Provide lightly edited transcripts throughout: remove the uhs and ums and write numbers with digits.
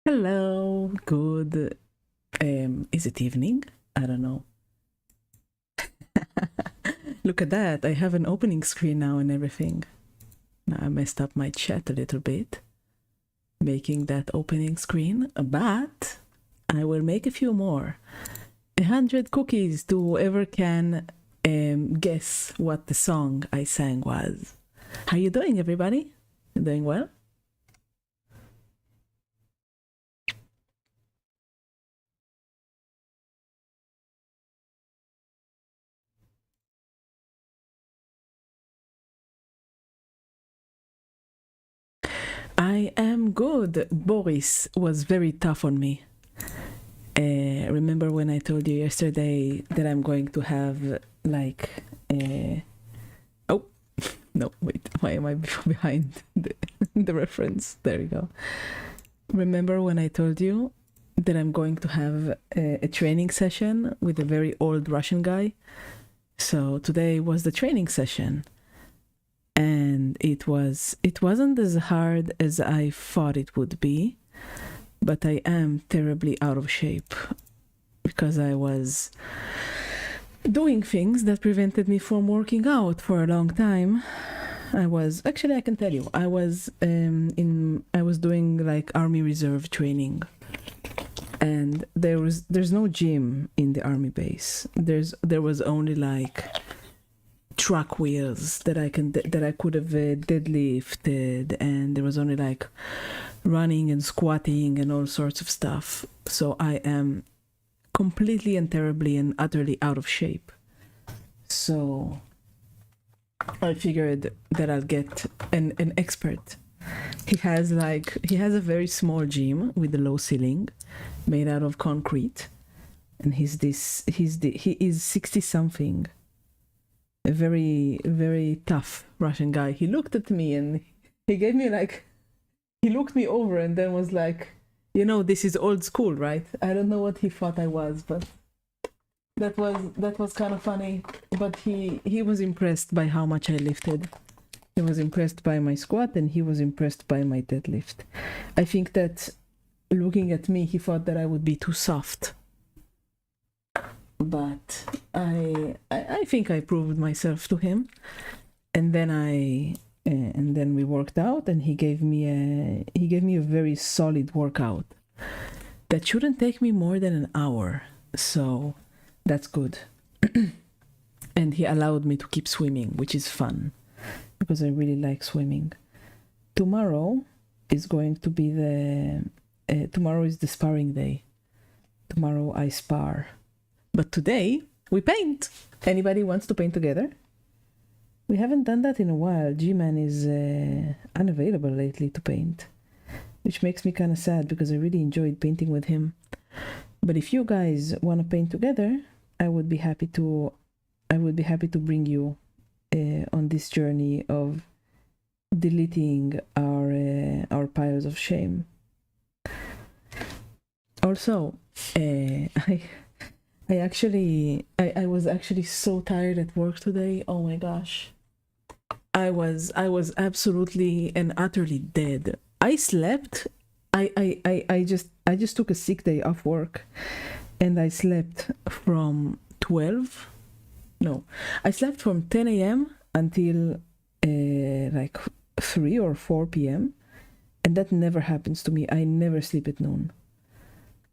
Hello, good. Is it evening? I don't know. Look at that. I have an opening screen now and everything. Now I messed up my chat a little bit, making that opening screen, but I will make a few more. 100 cookies to whoever can guess what the song I sang was. How you doing, everybody? You doing well? I am good. Boris was very tough on me. Remember when I told you yesterday that I'm going to have like oh no, wait, why am I behind the reference? There you go. Remember when I told you that I'm going to have a training session with a very old Russian guy? So today was the training session, and it wasn't as hard as I thought it would be, but I am terribly out of shape because I was doing things that prevented me from working out for a long time. I can tell you, I was doing like Army Reserve training and there's no gym in the army base. There was only like truck wheels that I could have deadlifted, and there was only like running and squatting and all sorts of stuff. So I am completely and terribly and utterly out of shape. So I figured that I'll get an expert. He has a very small gym with a low ceiling, made out of concrete, and he is 60 something, a very very tough Russian guy. He looked at me and he gave me like, he looked me over and then was like, this is old school, right? I don't know what he thought I was, but that was kind of funny. But he was impressed by how much I lifted. He was impressed by my squat and he was impressed by my deadlift. I think that looking at me, he thought that I would be too soft. But I think I proved myself to him. And then we worked out, and he gave me a very solid workout that shouldn't take me more than an hour. So that's good. And he allowed me to keep swimming, which is fun because I really like swimming. Tomorrow is going to be tomorrow is the sparring day. Tomorrow I spar. But today we paint. Anybody wants to paint together? We haven't done that in a while. G-Man is unavailable lately to paint, which makes me kind of sad because I really enjoyed painting with him. But if you guys want to paint together, I would be happy to bring you on this journey of deleting our piles of shame. Also, I was actually so tired at work today. Oh my gosh. I was absolutely and utterly dead. I slept. I just took a sick day off work, and I slept from 12. No, I slept from 10 a.m. until like 3 or 4 p.m. And that never happens to me. I never sleep at noon.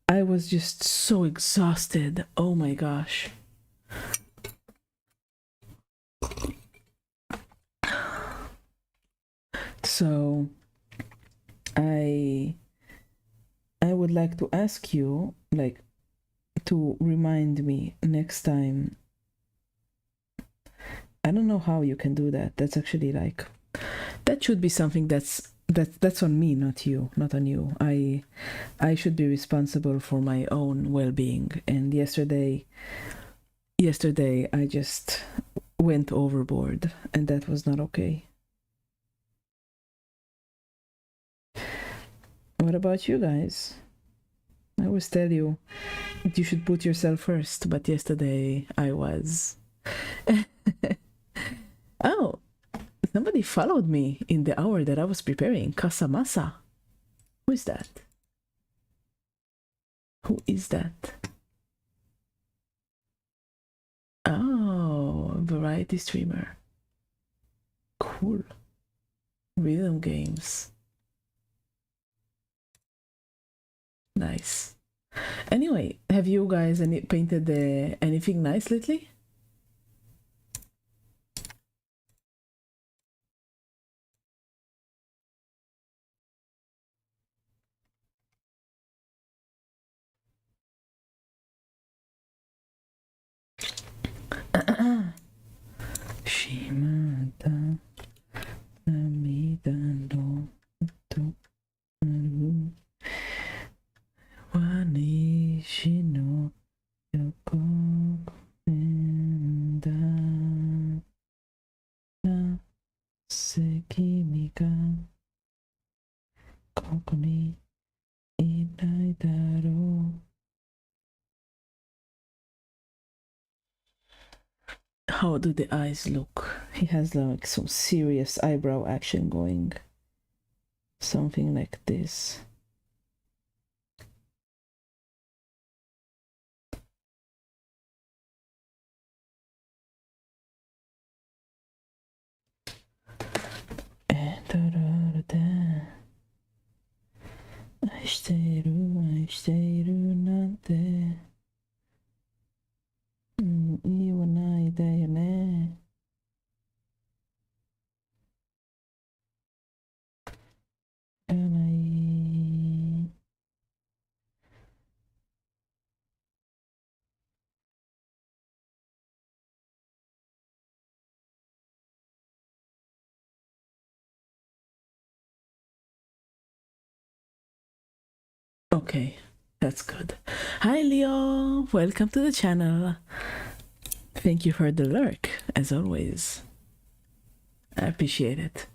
I was just so exhausted. Oh my gosh. So I would like to ask you, like, to remind me next time. I don't know how you can do that. That's actually like, that should be something that's on me, not you, not on you. I should be responsible for my own well-being. And yesterday I just went overboard, and that was not okay. What about you guys? I always tell you that you should put yourself first, but yesterday I was. Oh, somebody followed me in the hour that I was preparing. Casamasa. Who is that? Who is that? Oh, variety streamer. Cool. Rhythm games. Nice. Anyway, have you guys painted anything nice lately? Shimada Namida no to Wanishi no Yoko Enda Na Sekimi ga Koko ni Inai daro. How do the eyes look? He has like some serious eyebrow action going. Something like this. Okay, that's good. Hi Leo, welcome to the channel. Thank you for the lurk, as always. I appreciate it.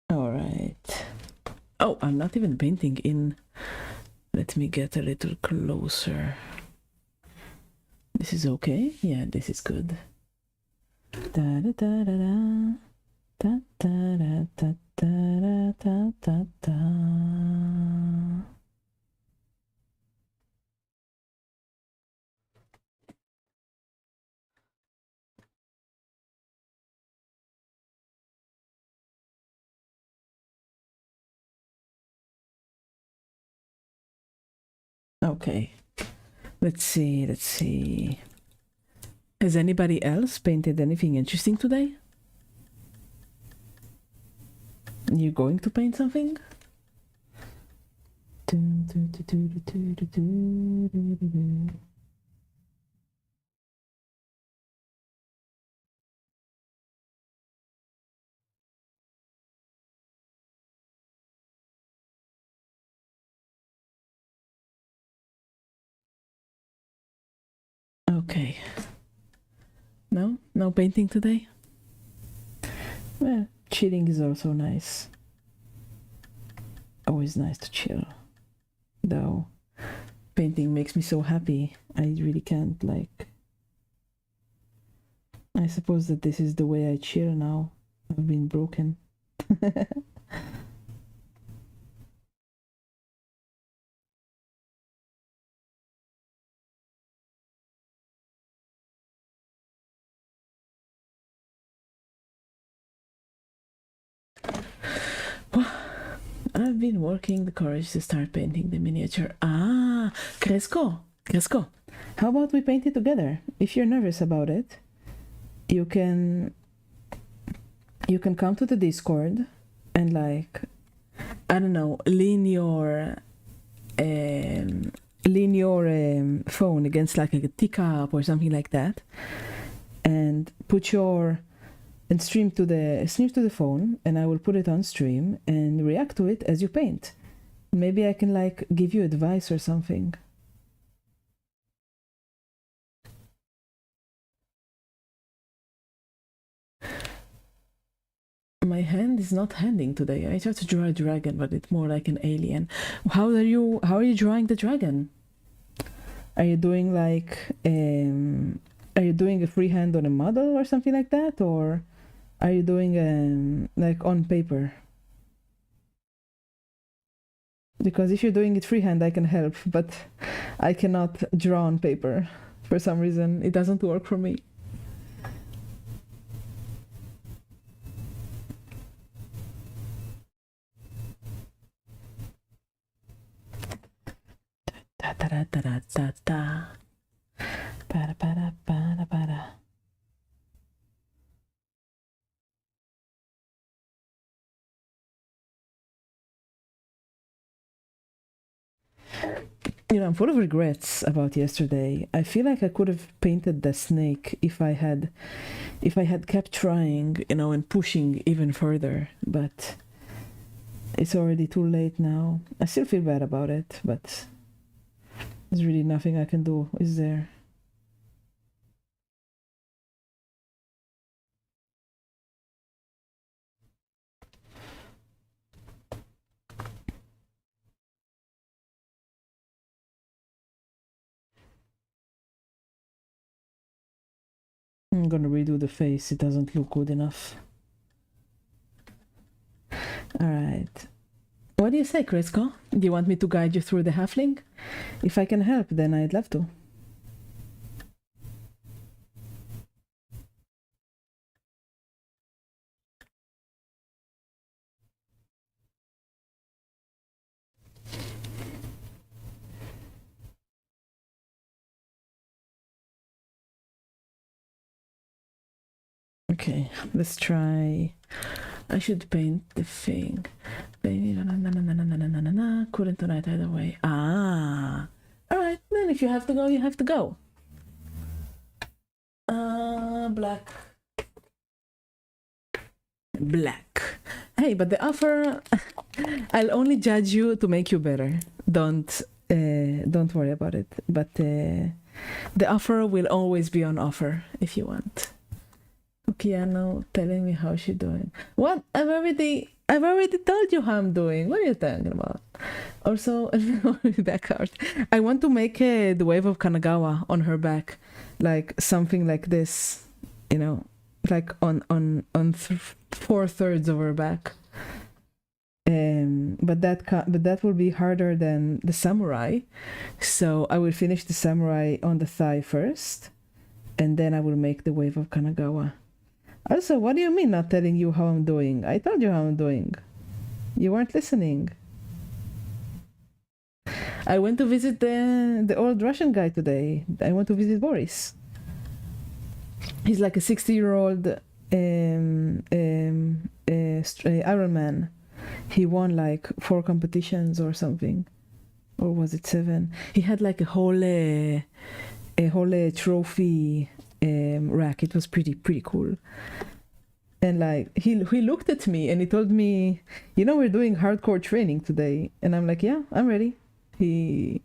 All right. Oh, I'm not even painting in. Let me get a little closer. This is okay? Yeah, this is good. Da da da da da da da da da da da da. Okay, let's see. Has anybody else painted anything interesting today? You going to paint something? Okay. No painting today? Well, chilling is also nice. Always nice to chill. Though painting makes me so happy. I really can't, like... I suppose that this is the way I chill now. I've been broken. I've been working the courage to start painting the miniature. Ah, Cresco. How about we paint it together? If you're nervous about it, you can come to the Discord and, like, I don't know, lean your phone against like a teacup or something like that, and stream to the phone, and I will put it on stream and react to it as you paint. Maybe I can, like, give you advice or something. My hand is not handing today. I tried to draw a dragon, but it's more like an alien. How are you drawing the dragon? Are you doing like are you doing a freehand on a model or something like that, or are you doing like on paper? Because if you're doing it freehand, I can help, but I cannot draw on paper. For some reason, it doesn't work for me. Da da da da da da. Para para para para. You know, I'm full of regrets about yesterday. I feel like I could have painted the snake if I had kept trying, you know, and pushing even further, but it's already too late now. I still feel bad about it, but there's really nothing I can do, is there? I'm gonna redo the face, it doesn't look good enough. Alright. What do you say, Crisco? Do you want me to guide you through the halfling? If I can help, then I'd love to. Okay, let's try. I should paint the thing. Couldn't tonight either way. Ah, all right. Then if you have to go, you have to go. Black. Black. Hey, but the offer. I'll only judge you to make you better. Don't worry about it. But the offer will always be on offer if you want. Kiano telling me how she's doing. What? I've already told you how I'm doing. What are you talking about? Also, back art. I want to make the wave of Kanagawa on her back, like something like this, you know, like on 4/3 of her back. But that will be harder than the samurai. So I will finish the samurai on the thigh first, and then I will make the wave of Kanagawa. Also, what do you mean not telling you how I'm doing? I told you how I'm doing. You weren't listening. I went to visit the old Russian guy today. I went to visit Boris. He's like a 60-year-old Ironman. He won like 4 competitions or something. Or was it 7? He had like a whole trophy rack. It was pretty cool. And like he looked at me and he told me, you know, we're doing hardcore training today. And I'm like, yeah, I'm ready. He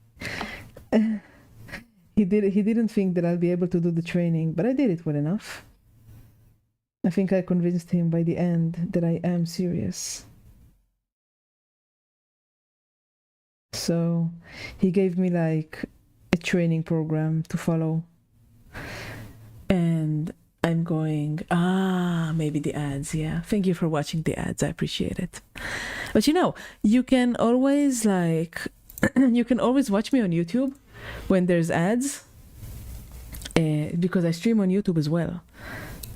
didn't think that I'll be able to do the training, but I did it well enough. I think I convinced him by the end that I am serious. So he gave me like a training program to follow. And I'm going, maybe the ads, yeah. Thank you for watching the ads, I appreciate it. But you know, you can always watch me on YouTube when there's ads, because I stream on YouTube as well.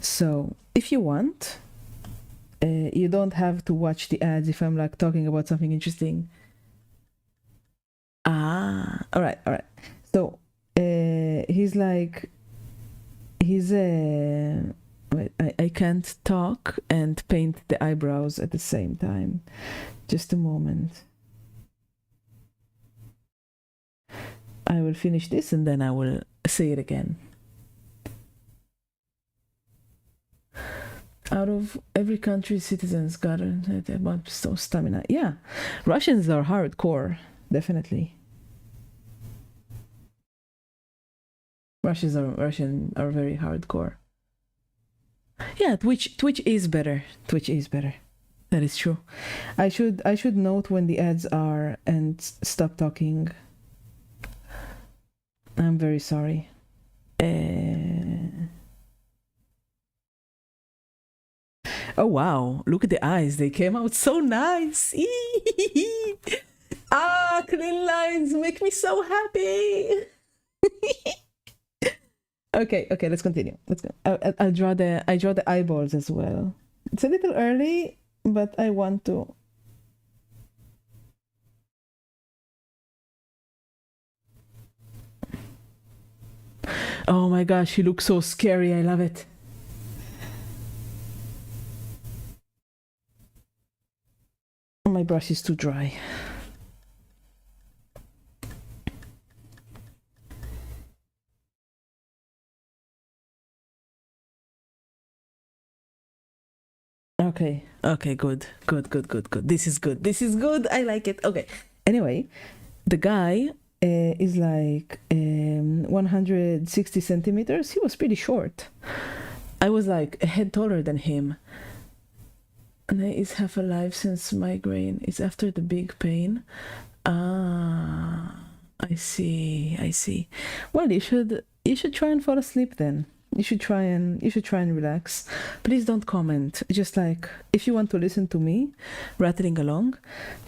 So if you want, you don't have to watch the ads if I'm like talking about something interesting. All right. So wait, I can't talk and paint the eyebrows at the same time. Just a moment. I will finish this and then I will say it again. Out of every country, citizens got about stamina. Yeah, Russians are hardcore, definitely. Russians are very hardcore. Yeah, Twitch is better. Twitch is better. That is true. I should note when the ads are and stop talking. I'm very sorry. Oh wow, look at the eyes. They came out so nice. Clean lines make me so happy. Okay, let's continue. Let's go. I draw the eyeballs as well. It's a little early, but I want to. Oh my gosh, he looks so scary. I love it. My brush is too dry. Okay, good. This is good. I like it. Okay. Anyway, the guy is like 160 centimeters. He was pretty short. I was like a head taller than him. And he's half alive since migraine. It's after the big pain. I see. Well, you should try and fall asleep then. You should try and relax. Please don't comment. Just like if you want to listen to me rattling along,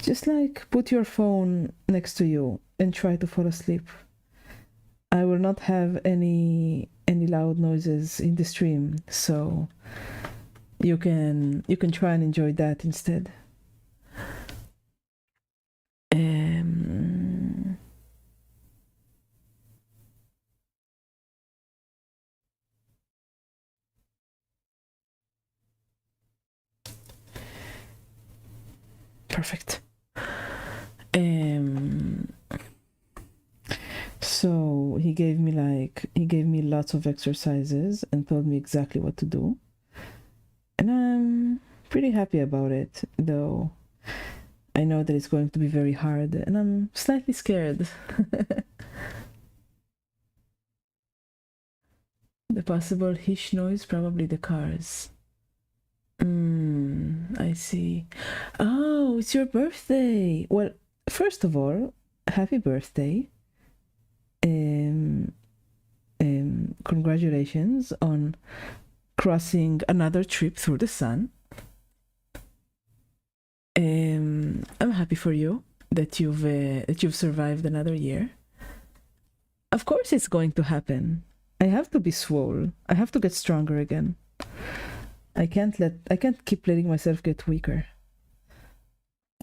just like put your phone next to you and try to fall asleep. I will not have any loud noises in the stream, so you can try and enjoy that instead. Perfect. So he gave me lots of exercises and told me exactly what to do. And I'm pretty happy about it, though I know that it's going to be very hard and I'm slightly scared. The possible hish noise, probably the cars. I see. Oh, it's your birthday. Well, first of all, happy birthday. Congratulations on crossing another trip through the sun. I'm happy for you that you've survived another year. Of course it's going to happen. I have to be swole. I have to get stronger again. I can't keep letting myself get weaker.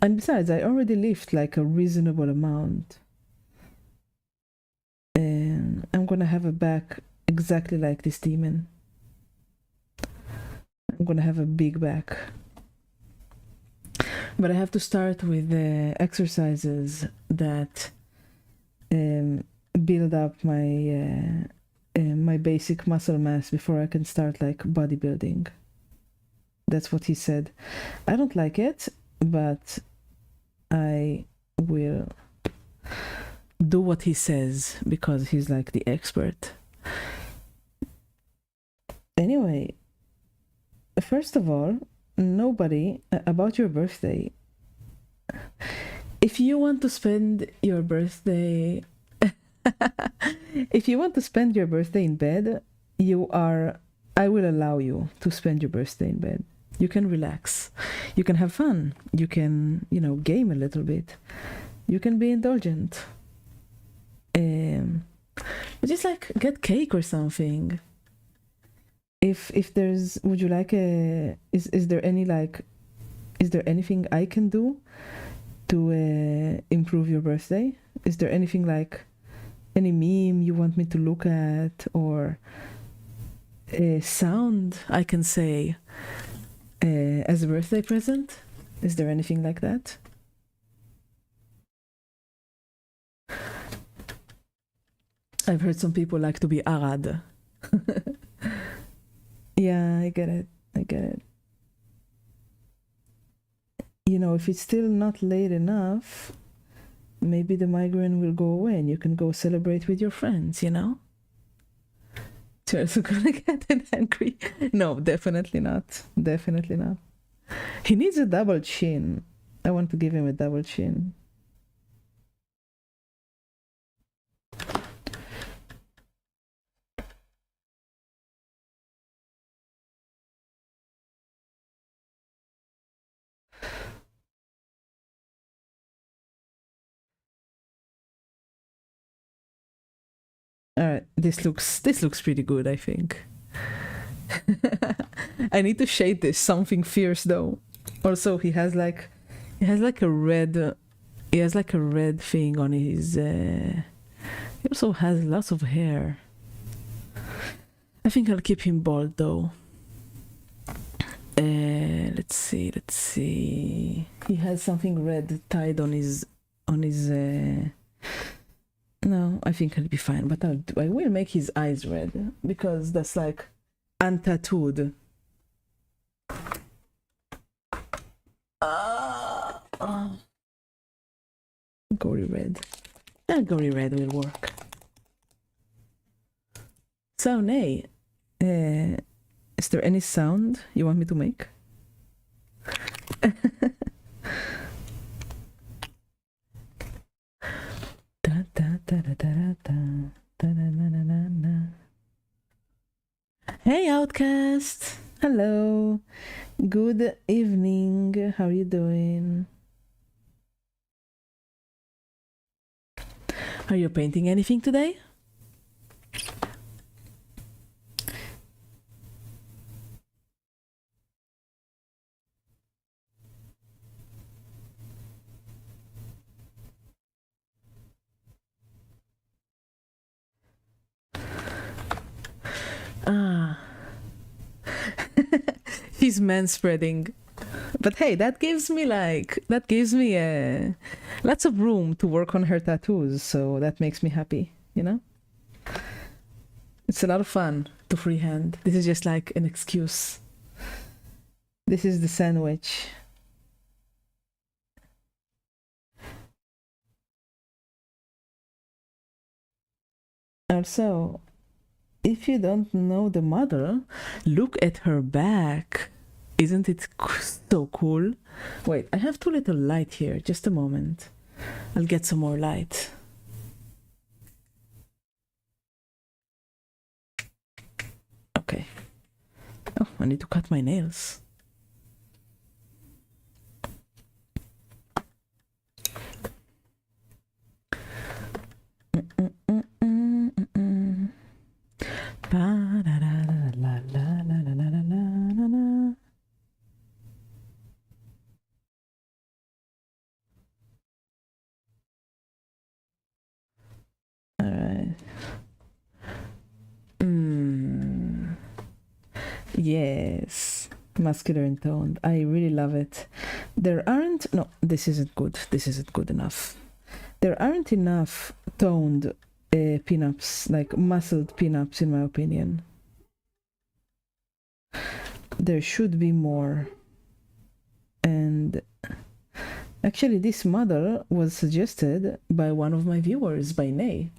And besides, I already lift like a reasonable amount. And I'm gonna have a back exactly like this demon. I'm gonna have a big back. But I have to start with the exercises that build up my my basic muscle mass before I can start like bodybuilding. That's what he said. I don't like it, but I will do what he says because he's like the expert. Anyway, first of all, nobody about your birthday. If you want to spend your birthday if you want to spend your birthday in bed, I will allow you to spend your birthday in bed. You can relax. You can have fun. You can, game a little bit. You can be indulgent. Just like get cake or something. If there's, would you like is there anything I can do to improve your birthday? Is there anything like any meme you want me to look at or a sound I can say as a birthday present? Is there anything like that? I've heard some people like to be Arad. Yeah, I get it. If it's still not late enough, maybe the migraine will go away and you can go celebrate with your friends, Charles is gonna get angry. No, definitely not. He needs a double chin. I want to give him a double chin. All right, this looks pretty good, I think. I need to shade this something fierce though. Also, he has like a red thing on his he also has lots of hair. I think I'll keep him bald though. Let's see. He has something red tied on his no, I think I'll be fine, but I will make his eyes red because that's like untattooed. Gory red. That gory red will work. So, Nay, is there any sound you want me to make? Hey, Outcast. Hello. Good evening. How are you doing? Are you painting anything today? Ah. He's manspreading. But hey, that gives me lots of room to work on her tattoos, so that makes me happy, you know? It's a lot of fun to freehand. This is just like an excuse. This is the sandwich. Also, if you don't know the model, look at her back. Isn't it so cool? Wait, I have too little light here. Just a moment. I'll get some more light. Okay. Oh, I need to cut my nails. Alright. Yes. Muscular and toned. I really love it. There aren't... No, this isn't good. This isn't good enough. There aren't enough toned pinups, like muscled pinups, in my opinion. There should be more. And actually, this model was suggested by one of my viewers, by Nay.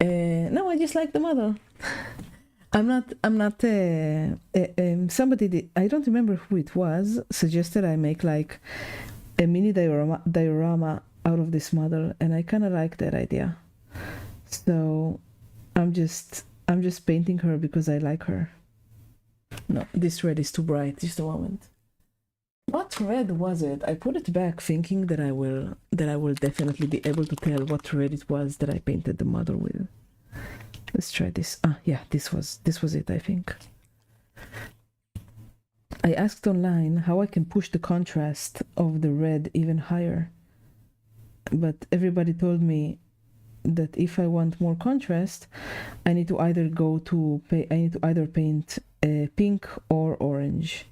No, I just like the model. Somebody, I don't remember who it was, suggested I make like a mini diorama out of this model, and I kind of like that idea. So I'm just painting her because I like her. No, this red is too bright. Just a moment. What red was it? I put it back thinking that I will definitely be able to tell what red it was that I painted the model with. Let's try this. Ah, yeah, this was it, I think. I asked online how I can push the contrast of the red even higher. But everybody told me that if I want more contrast, I need to either paint pink or orange,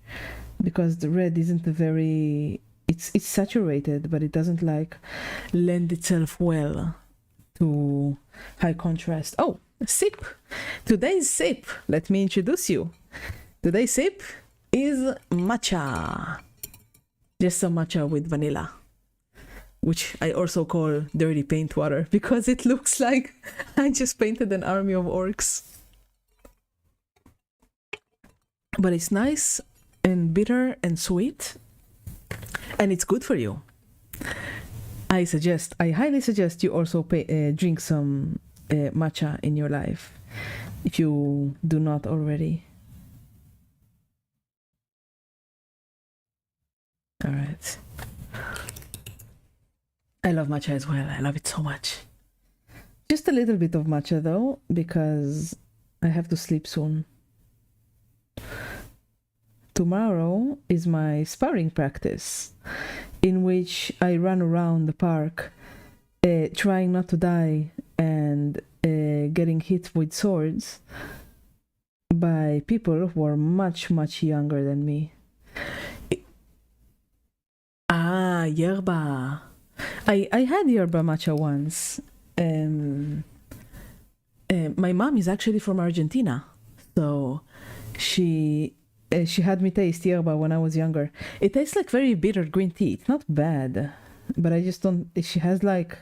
because the red isn't a very... It's saturated, but it doesn't like lend itself well to high contrast. Oh, sip! Today's sip, let me introduce you. Today's sip is matcha. Just some matcha with vanilla, which I also call dirty paint water because it looks like I just painted an army of orcs. But it's nice and bitter and sweet, and it's good for you. I highly suggest you also drink some matcha in your life, if you do not already. All right. I love matcha as well. I love it so much. Just a little bit of matcha though, because I have to sleep soon. Tomorrow is my sparring practice, in which I run around the park trying not to die and getting hit with swords by people who are much, much younger than me. Yerba. I had yerba matcha once. My mom is actually from Argentina, so she had me taste yerba when I was younger. It tastes like very bitter green tea. It's not bad, but I just don't... She has like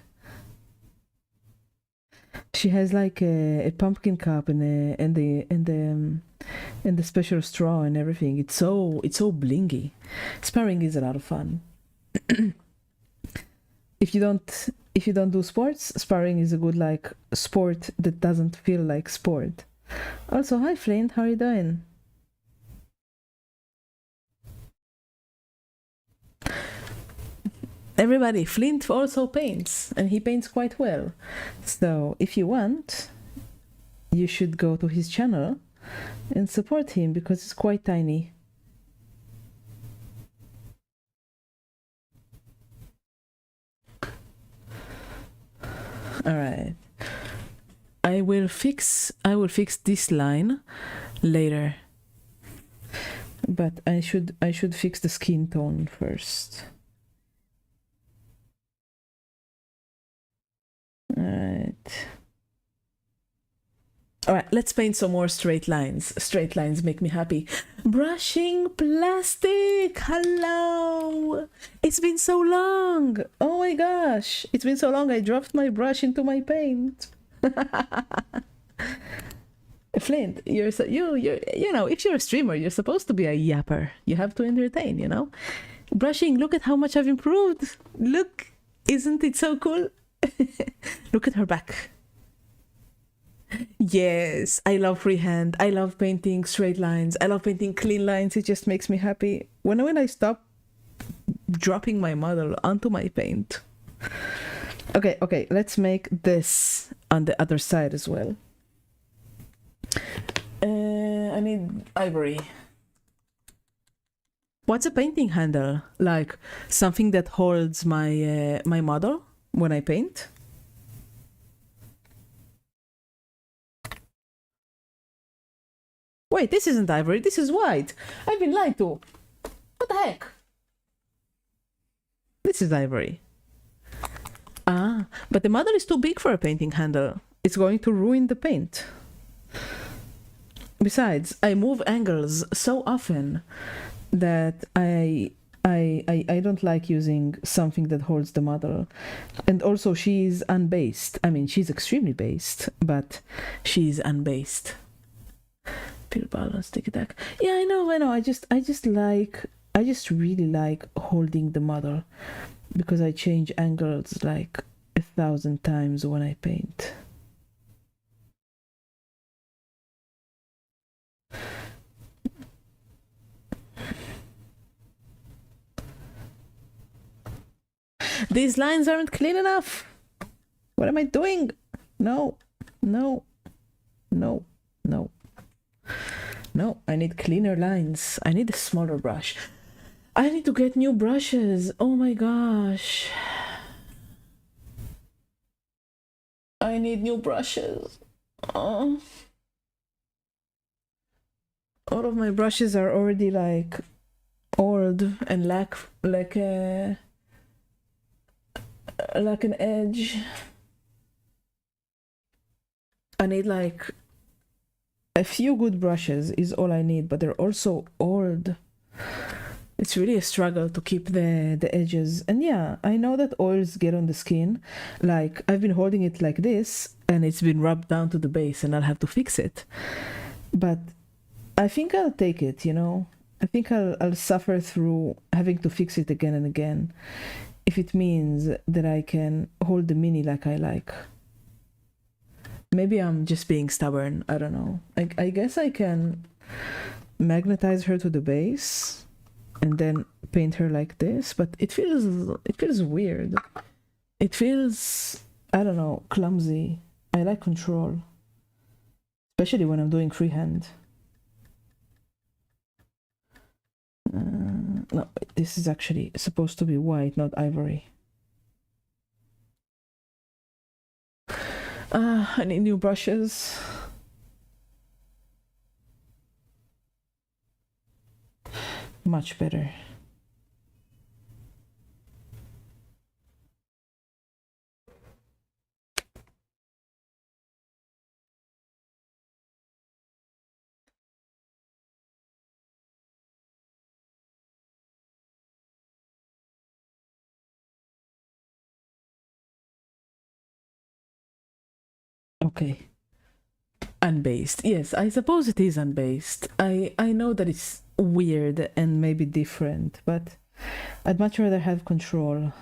a pumpkin cup and the special straw and everything. It's so blingy. Sparring is a lot of fun. If you don't do sports, sparring is a good like sport that doesn't feel like sport. Also, hi Flint, how are you doing? Everybody, Flint also paints, and he paints quite well. So if you want, you should go to his channel and support him because it's quite tiny. All right. I will fix this line later. But I should fix the skin tone first. All right, let's paint some more straight lines. Straight lines make me happy. Brushing plastic. Hello. It's been so long. Oh my gosh. It's been so long. I dropped my brush into my paint. Flint, you know, if you're a streamer, you're supposed to be a yapper. You have to entertain, you know? Brushing, look at how much I've improved. Look, isn't it so cool? Look at her back. Yes, I love freehand. I love painting straight lines. I love painting clean lines. It just makes me happy. When I stop dropping my model onto my paint. Okay, let's make this on the other side as well. I need ivory. What's a painting handle? Like something that holds my my model when I paint? Wait, this isn't ivory, this is white. I've been lied to. What the heck? This is ivory. Ah, but the model is too big for a painting handle. It's going to ruin the paint. Besides, I move angles so often that I don't like using something that holds the model. And also she's unbased. I mean, she's extremely based, but she's unbased. Peel balance, take it back. Yeah, I know. I just really like holding the model because I change angles like 1,000 times when I paint. These lines aren't clean enough. What am I doing? No, I need cleaner lines. I need a smaller brush. I need to get new brushes. Oh my gosh. I need new brushes. Oh. All of my brushes are already like old and lack an edge. I need like a few good brushes is all I need, but they're also old. It's really a struggle to keep the edges. And yeah, I know that oils get on the skin. Like I've been holding it like this and it's been rubbed down to the base and I'll have to fix it. But I think I'll take it, you know. I think I'll suffer through having to fix it again and again if it means that I can hold the mini like I like. Maybe I'm just being stubborn. I don't know. I guess I can magnetize her to the base and then paint her like this, but it feels weird. It feels, I don't know, clumsy. I like control, especially when I'm doing freehand. No, this is actually supposed to be white, not ivory. I need new brushes. Much better. Okay. Unbased. Yes, I suppose it is unbased. I know that it's weird and maybe different, but I'd much rather have control.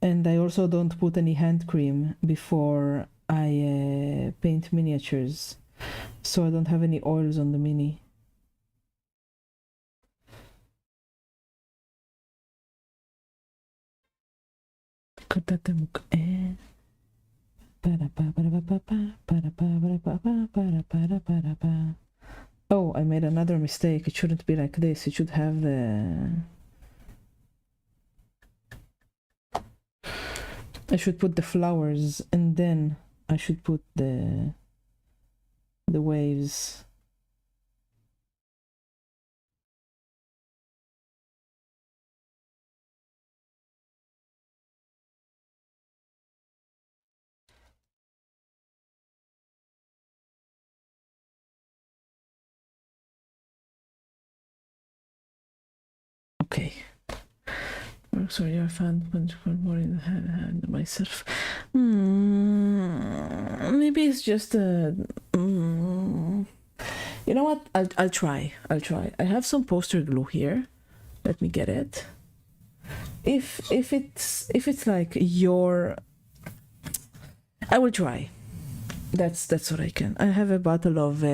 And I also don't put any hand cream before I paint miniatures, so I don't have any oils on the mini. Oh, I made another mistake. It shouldn't be like this. It should have the... I should put the flowers and then I should put the waves. Okay. Oh, sorry, I found much more in the hand myself. Maybe it's just a. You know what? I'll try. I have some poster glue here. Let me get it. If it's like your, I will try. That's what I can. I have a bottle of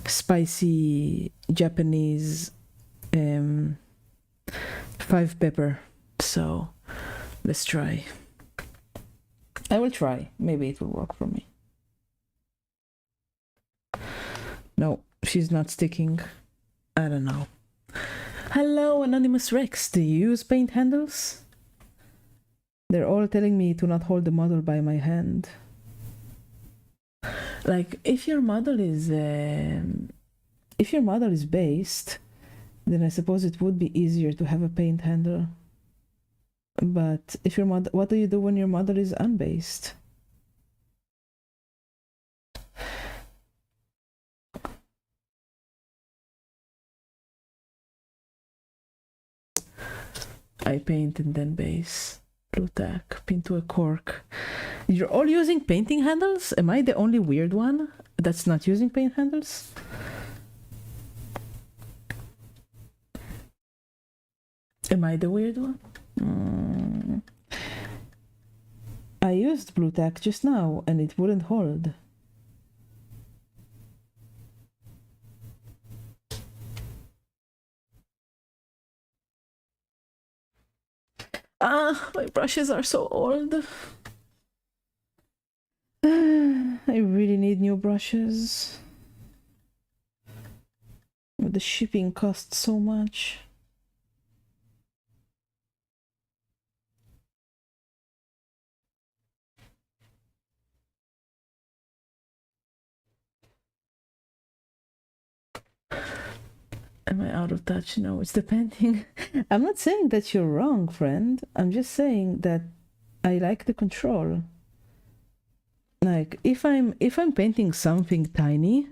spicy Japanese 5 pepper. So let's try. I will try. Maybe it will work for me. No, she's not sticking. I don't know. Hello, Anonymous Rex. Do you use paint handles? They're all telling me to not hold the model by my hand. Like, if your model is based, then I suppose it would be easier to have a paint handle. But if your model, what do you do when your model is unbased? I paint and then base. Blue tack, pin to a cork. You're all using painting handles? Am I the only weird one that's not using paint handles? Am I the weird one? I used blue tack just now and it wouldn't hold. My brushes are so old. I really need new brushes. But the shipping costs so much. Am I out of touch? No, it's depending. I'm not saying that you're wrong, friend. I'm just saying that I like the control. Like, if I'm painting something tiny,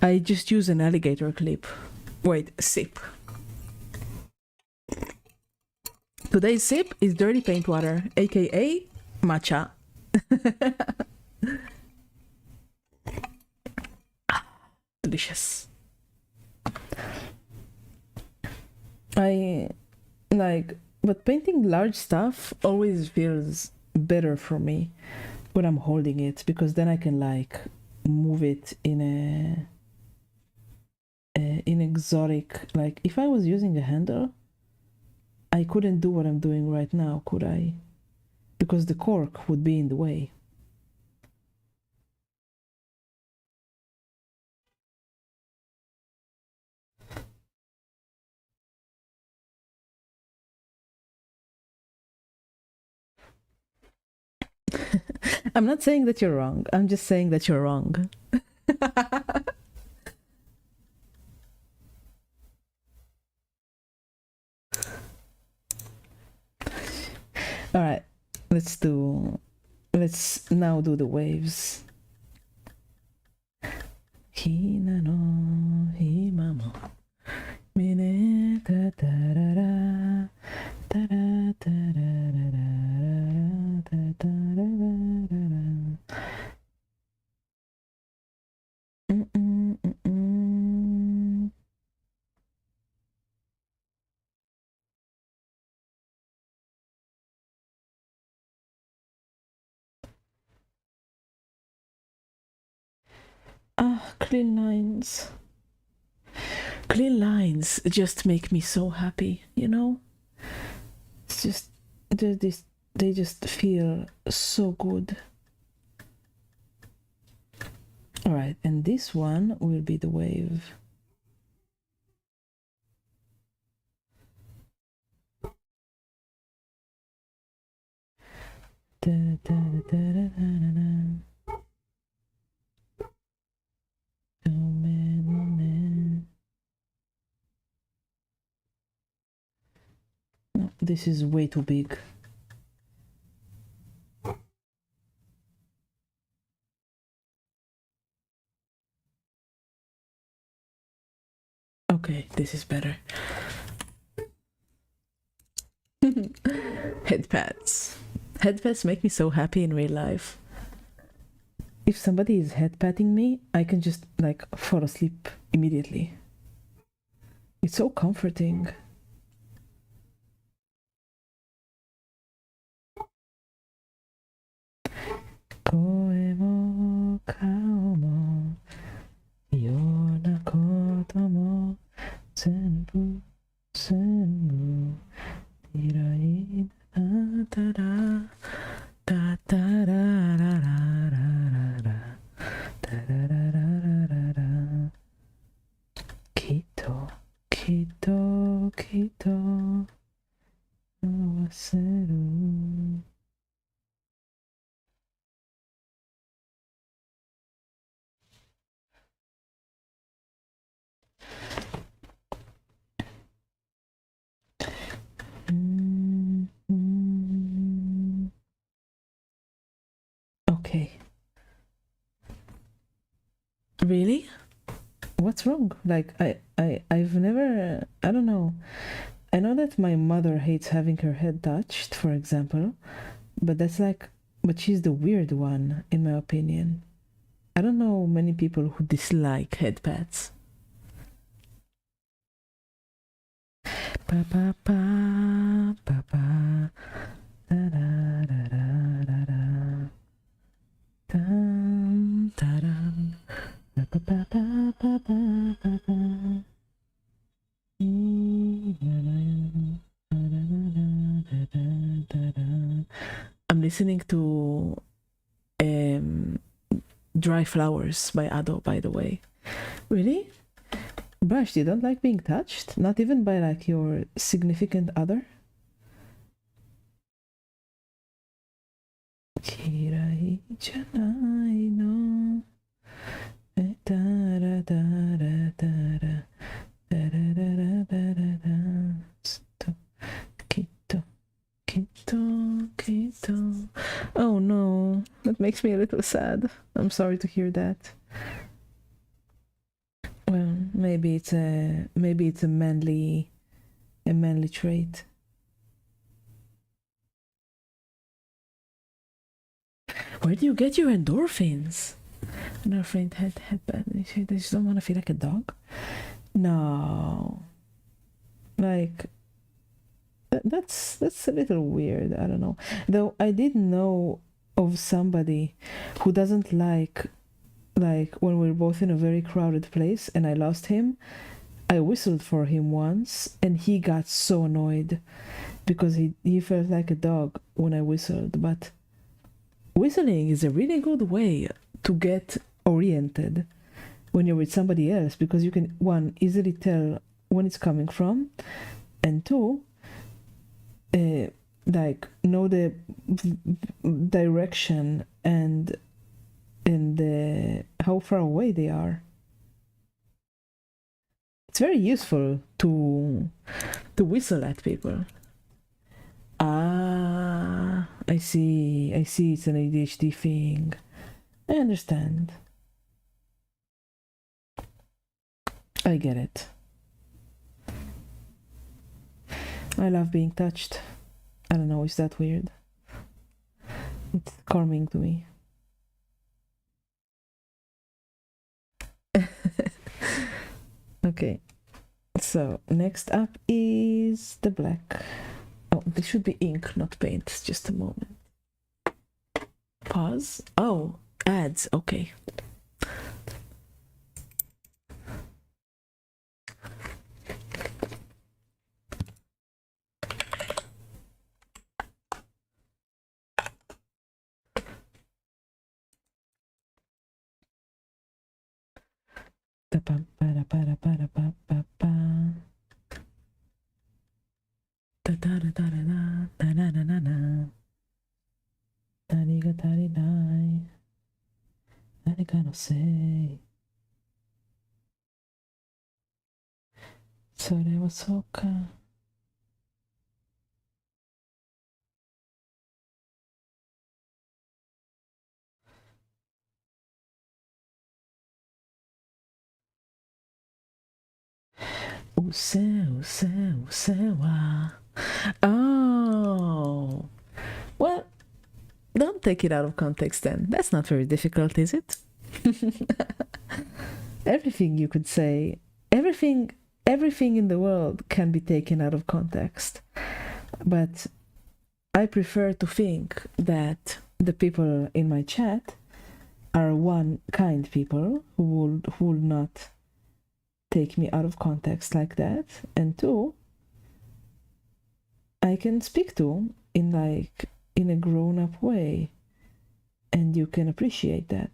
I just use an alligator clip. Wait, sip. Today's sip is dirty paint water, aka matcha. Delicious. I like, but painting large stuff always feels better for me when I'm holding it, because then I can like move it in in exotic. Like, if I was using a handle, I couldn't do what I'm doing right now, could I? Because the cork would be in the way. I'm not saying that you're wrong. I'm just saying that you're wrong. All right, let's now do the waves. Hina no himamo mine ta tarara tara tarara ta tarara. Ah, clean lines. Clean lines just make me so happy, you know? It's just, they just feel so good. All right, and this one will be the wave. Da, da, da, da, da, da. Oh man, oh man. No, this is way too big. Okay, this is better. Headpads. Headpads make me so happy in real life. If somebody is head patting me, I can just like fall asleep immediately. It's so comforting. Koe mo kao mo yona koto mo zenbu zenbu irai da da da da da da da da. Kito kito kito waseru. Okay. Really? What's wrong? Like I've never, I don't know. I know that my mother hates having her head touched, for example, but but she's the weird one, in my opinion. I don't know many people who dislike head pats. Pa pa pa pa pa da da da da da da dum da dum pa pa pa pa pa pa pa. I'm listening to Dry Flowers by Ado, by the way. Really? Brush, you don't like being touched? Not even by like your significant other? Kirai janai no. Oh no, that makes me a little sad. I'm sorry to hear that. Well, maybe it's a manly trait. Where do you get your endorphins? Endorphin headband. You just don't want to feel like a dog? No. Like that's a little weird. I don't know. Though I did know of somebody who doesn't like when we're both in a very crowded place and I lost him. I whistled for him once and he got so annoyed because he felt like a dog when I whistled. But whistling is a really good way to get oriented when you're with somebody else, because you can, one, easily tell when it's coming from, and two, like know the direction and how far away they are. It's very useful to whistle at people. Ah, I see. It's an ADHD thing. I understand. I get it. I love being touched. I don't know, is that weird? It's calming to me. Okay, so next up is the black. Oh, this should be ink, not paint. Just a moment. Pause. Oh, ads. Okay. それはそうか。うせは Oh, well, don't take it out of context then. That's not very difficult, is it? Everything you could say, everything in the world can be taken out of context. But I prefer to think that the people in my chat are one, kind people who will not take me out of context like that, and two, I can speak to in a grown-up way, and you can appreciate that.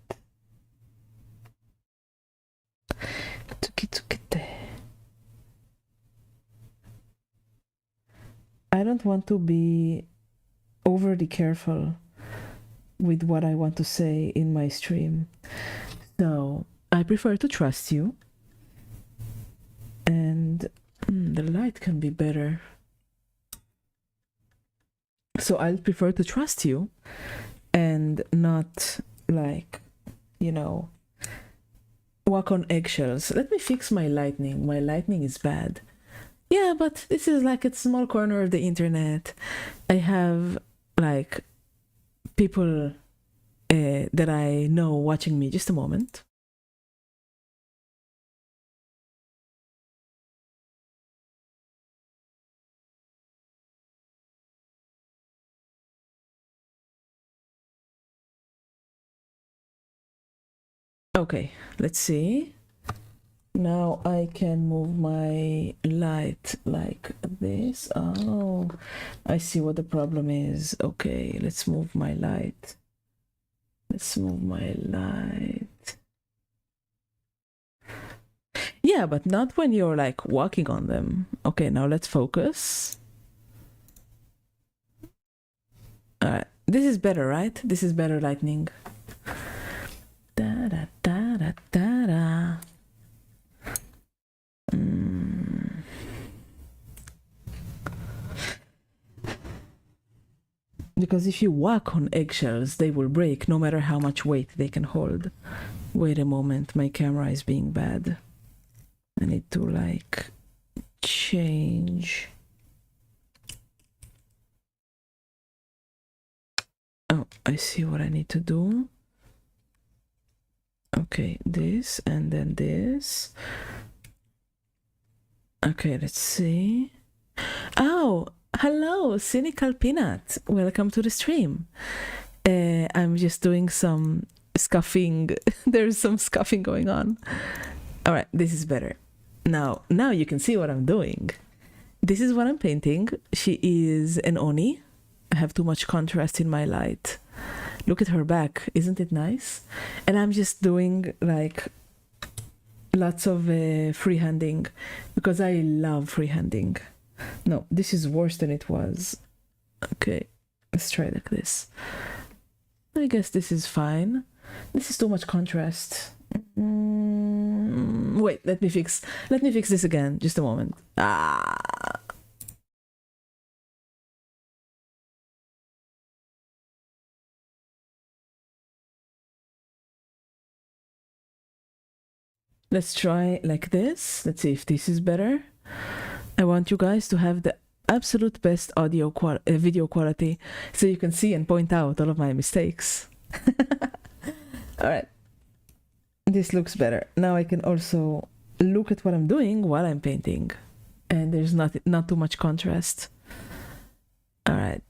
I don't want to be overly careful with what I want to say in my stream, so I prefer to trust you, and the light can be better. So I'll prefer to trust you and not, like, you know, walk on eggshells. Let me fix my lightning. My lightning is bad. Yeah, but this is like a small corner of the internet. I have, like, people that I know watching me. Just a moment. Okay, let's see. Now I can move my light like this. Oh, I see what the problem is. Okay, let's move my light. Let's move my light. Yeah, but not when you're like walking on them. Okay, now let's focus. All right, this is better, right? This is better lightning. Da da da da da da. Because if you walk on eggshells, they will break no matter how much weight they can hold. Wait a moment, my camera is being bad. I need to, like, change. Oh, I see what I need to do. Okay, this and then this. Okay, let's see. Oh, hello, Cynical Peanut. Welcome to the stream. I'm just doing some scuffing. There's some scuffing going on. All right, this is better. Now you can see what I'm doing. This is what I'm painting. She is an Oni. I have too much contrast in my light. Look at her back. Isn't it nice? And I'm just doing, like, lots of freehanding because I love freehanding. No, this is worse than it was. Okay, let's try like this. I guess this is fine. This is too much contrast. Wait, let me fix this again. Just a moment. Let's try like this. Let's see if this is better. I want you guys to have the absolute best video quality so you can see and point out all of my mistakes. All right. This looks better. Now I can also look at what I'm doing while I'm painting. And there's not too much contrast. All right.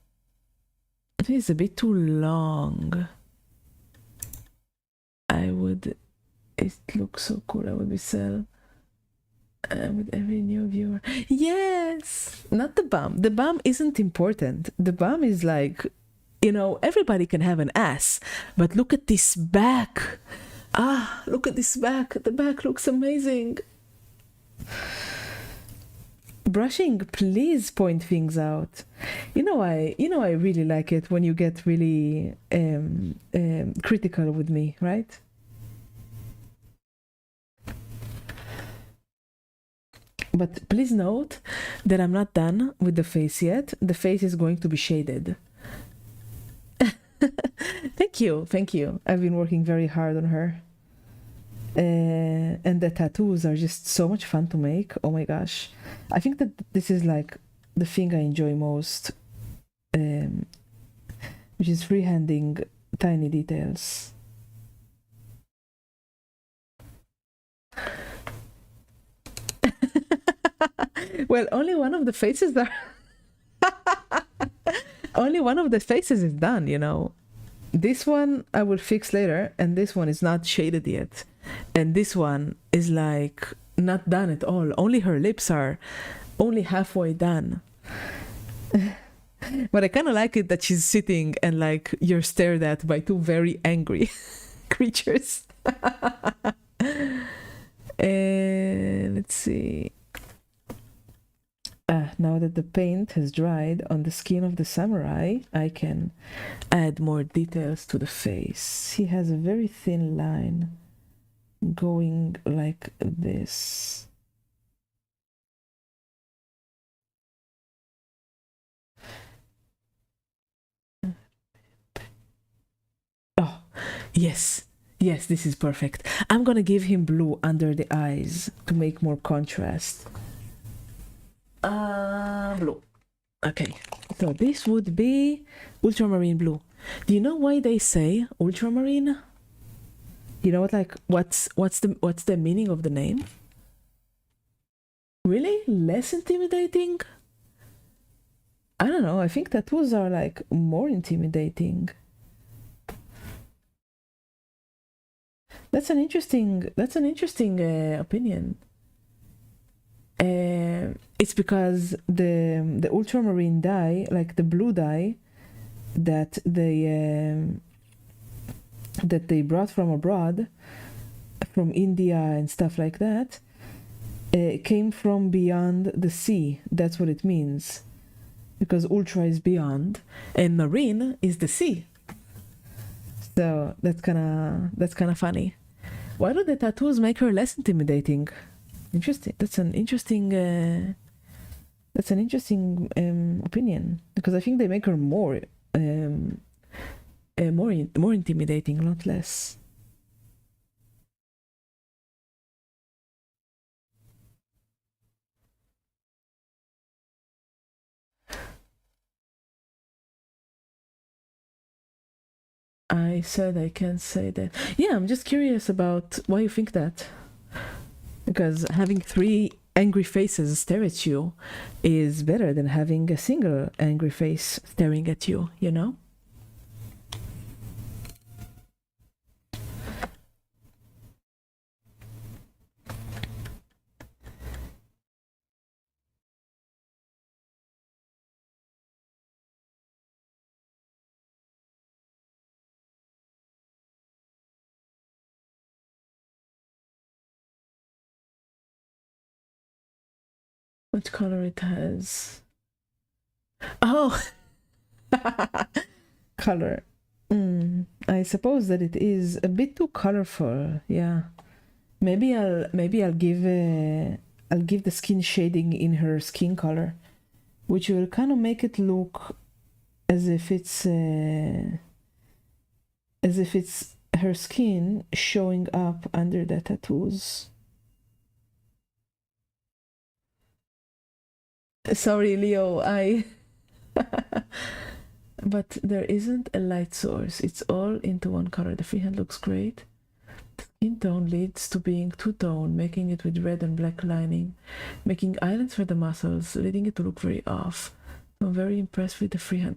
It is a bit too long. It looks so cool. I would be sell with every new viewer. Yes! Not the bum. The bum isn't important. The bum is like, you know, everybody can have an ass. But look at this back. Ah, look at this back. The back looks amazing. Brushing, please point things out. I really like it when you get really critical with me, right? But please note that I'm not done with the face yet. The face is going to be shaded. Thank you. I've been working very hard on her. And the tattoos are just so much fun to make. Oh my gosh. I think that this is like the thing I enjoy most, which is freehanding tiny details. Well, only one of the faces are only one of the faces is done, This one I will fix later, and this one is not shaded yet. And this one is like not done at all. Only her lips are only halfway done. But I kind of like it that she's sitting and like you're stared at by two very angry creatures. And let's see. Now that the paint has dried on the skin of the samurai, I can add more details to the face. He has a very thin line going like this. Oh, yes, this is perfect. I'm gonna give him blue under the eyes to make more contrast. Blue. Okay, so this would be ultramarine blue. Do you know why they say ultramarine? You know what? Like, what's the meaning of the name? Really? Less intimidating? I don't know. I think tattoos are like more intimidating. That's an interesting opinion. It's because the ultramarine dye, like the blue dye, that they brought from abroad, from India and stuff like that, came from beyond the sea. That's what it means, because ultra is beyond, and marine is the sea. So that's kind of funny. Why do the tattoos make her less intimidating? Interesting. That's an interesting opinion, because I think they make her more intimidating, not less. I said I can't say that. Yeah, I'm just curious about why you think that. Because having three angry faces stare at you is better than having a single angry face staring at you, What color it has? Oh, color. I suppose that it is a bit too colorful. Yeah, maybe I'll give the skin shading in her skin color, which will kind of make it look as if it's her skin showing up under the tattoos. Sorry, Leo, but there isn't a light source. It's all into one color. The freehand looks great. The skin tone leads to being two-tone, making it with red and black lining, making islands for the muscles, leading it to look very off. I'm very impressed with the freehand.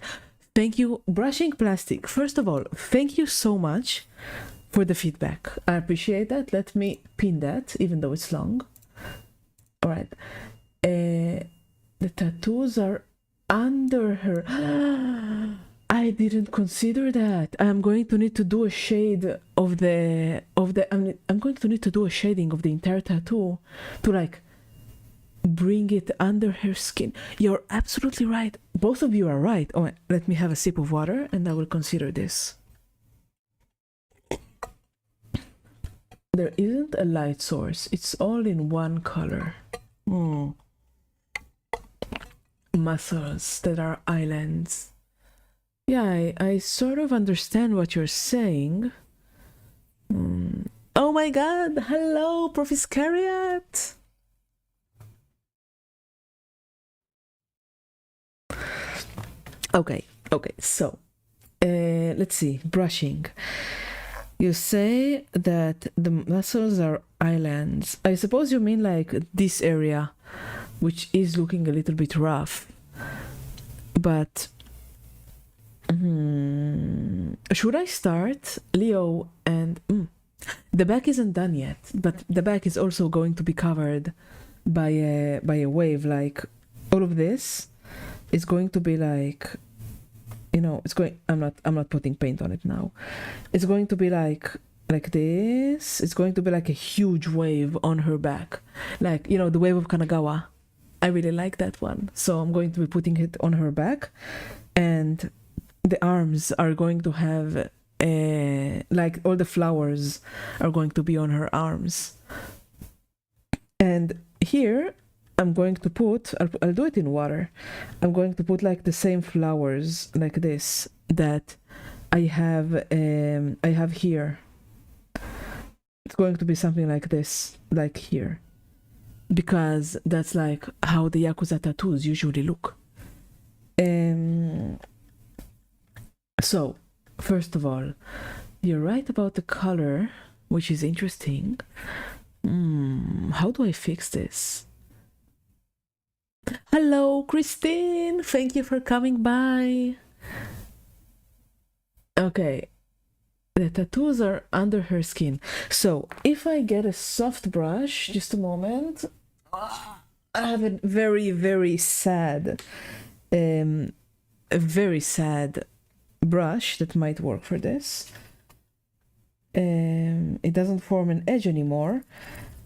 Thank you, Brushing Plastic. First of all, thank you so much for the feedback. I appreciate that. Let me pin that, even though it's long. All right. The tattoos are under her. I I didn't consider that. I'm going to need to do a shade of I'm going to need to do a shading of the entire tattoo to like bring it under her skin. You're absolutely right. Both of you are right. Oh, let me have a sip of water and I will consider this. There isn't a light source. It's all in one color. Muscles that are islands. Yeah, I sort of understand what you're saying. Oh my god! Hello, Profiskariat! Okay, so let's see. Brushing. You say that the muscles are islands. I suppose you mean like this area, which is looking a little bit rough. But should I start, Leo? And the back isn't done yet, but the back is also going to be covered by a wave. Like all of this is going to be like, you know, it's going. I'm not putting paint on it now. It's going to be like this. It's going to be like a huge wave on her back, like, you know, the wave of Kanagawa. I really like that one, so I'm going to be putting it on her back, and the arms are going to have like all the flowers are going to be on her arms. And here I'm going to put, I'll do it in water. I'm going to put like the same flowers like this that I have here. It's going to be something like this, like here, because that's like how the Yakuza tattoos usually look. So, first of all, you're right about the color, which is interesting. How do I fix this? Hello, Christine! Thank you for coming by. Okay, the tattoos are under her skin. So, if I get a soft brush, just a moment. I have a very, very sad, a very sad brush that might work for this. It doesn't form an edge anymore,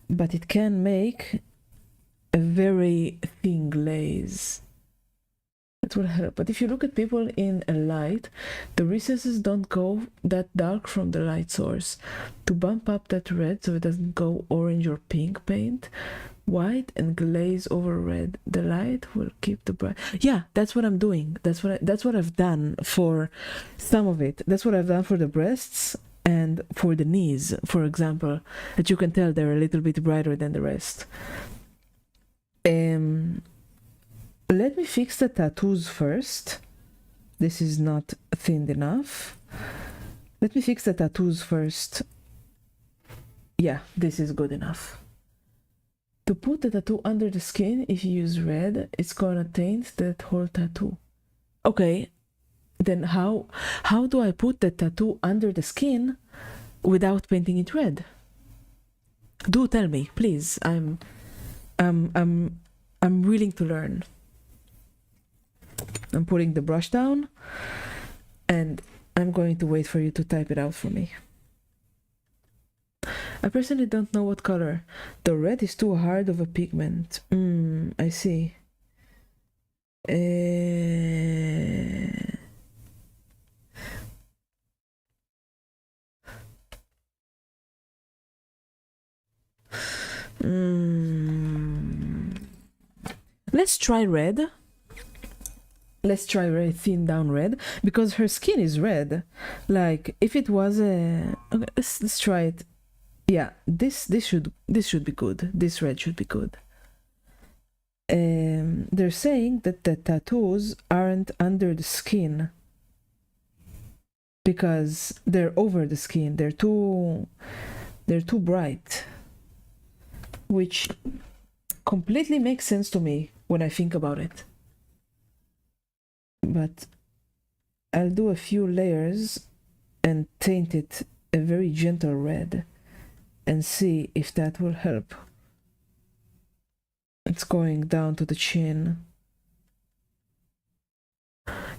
but it can make a very thin glaze. That will help. But if you look at people in a light, the recesses don't go that dark from the light source. To bump up that red so it doesn't go orange or pink, paint white and glaze over red. The light will keep the bright. Yeah, that's what I'm doing. That's what I've done for some of it. That's what I've done for the breasts and for the knees, for example, that you can tell they're a little bit brighter than the rest. Let me fix the tattoos first. This is not thin enough. Let me fix the tattoos first. Yeah, this is good enough. To put the tattoo under the skin, if you use red, it's gonna taint that whole tattoo. Okay, then how do I put the tattoo under the skin without painting it red? Do tell me, please. I'm willing to learn. I'm putting the brush down and I'm going to wait for you to type it out for me. I personally don't know what color. The red is too hard of a pigment. I see. Let's try red. Let's try red, thin down red, because her skin is red. Like if it was a, okay, let's try it. Yeah, this should be good. This red should be good. They're saying that the tattoos aren't under the skin because they're over the skin. They're too bright, which completely makes sense to me when I think about it. But I'll do a few layers and taint it a very gentle red and see if that will help. It's going down to the chin.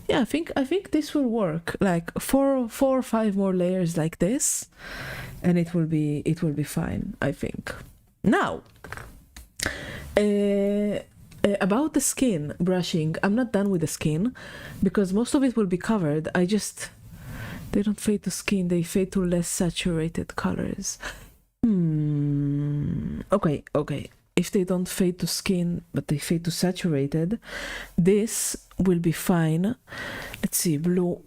Yeah, I think this will work. Like four or five more layers like this, and it will be fine, I think. Now, about the skin brushing, I'm not done with the skin because most of it will be covered. They don't fade to skin, they fade to less saturated colors. Okay. If they don't fade to skin, but they fade to saturated, this will be fine. Let's see, blue.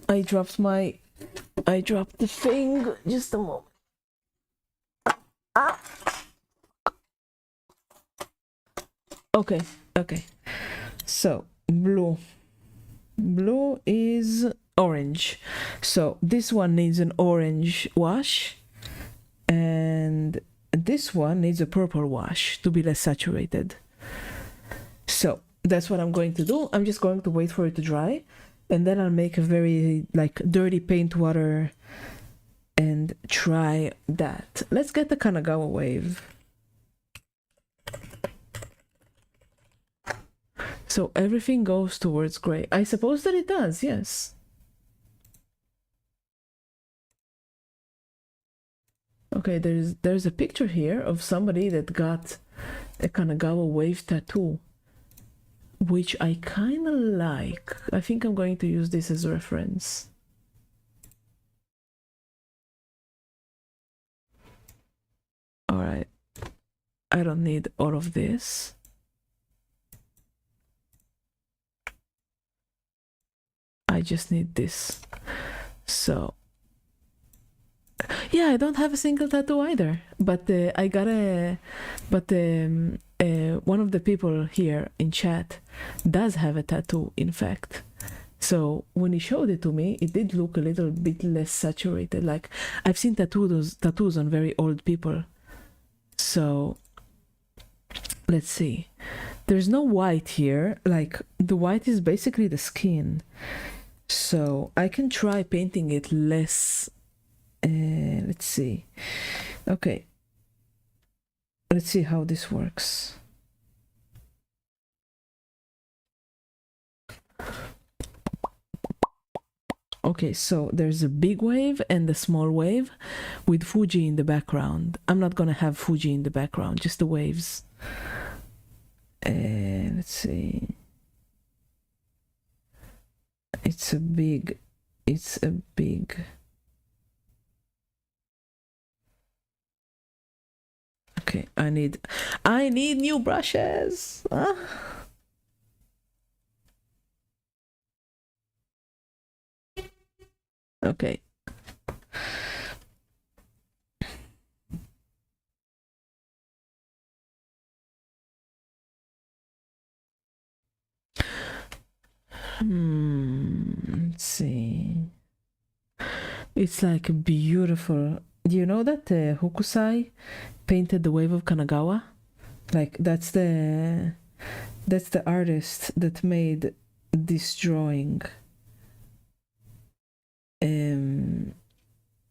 I dropped the thing. Just a moment. Okay. So, blue is orange. So, this one needs an orange wash. And this one needs a purple wash to be less saturated. So that's what I'm going to do. I'm just going to wait for it to dry, and then I'll make a very dirty paint water and try that. Let's get the Kanagawa wave. So everything goes towards gray. I suppose that it does, yes. Okay, there's a picture here of somebody that got a Kanagawa wave tattoo, which I kind of like. I think I'm going to use this as a reference. All right. I don't need all of this. I just need this. So yeah, I don't have a single tattoo either, but I got one of the people here in chat does have a tattoo, in fact. So when he showed it to me, it did look a little bit less saturated. Like, I've seen tattoos on very old people. So let's see. There's no white here. Like, the white is basically the skin. So I can try painting it less. Let's see. Okay. Let's see how this works. Okay, so there's a big wave and a small wave with Fuji in the background. I'm not gonna have Fuji in the background, just the waves. Let's see. It's a big. Okay, I need new brushes. Okay. Let's see. It's like beautiful. Do you know that Hokusai painted the wave of Kanagawa? Like, that's the artist that made this drawing.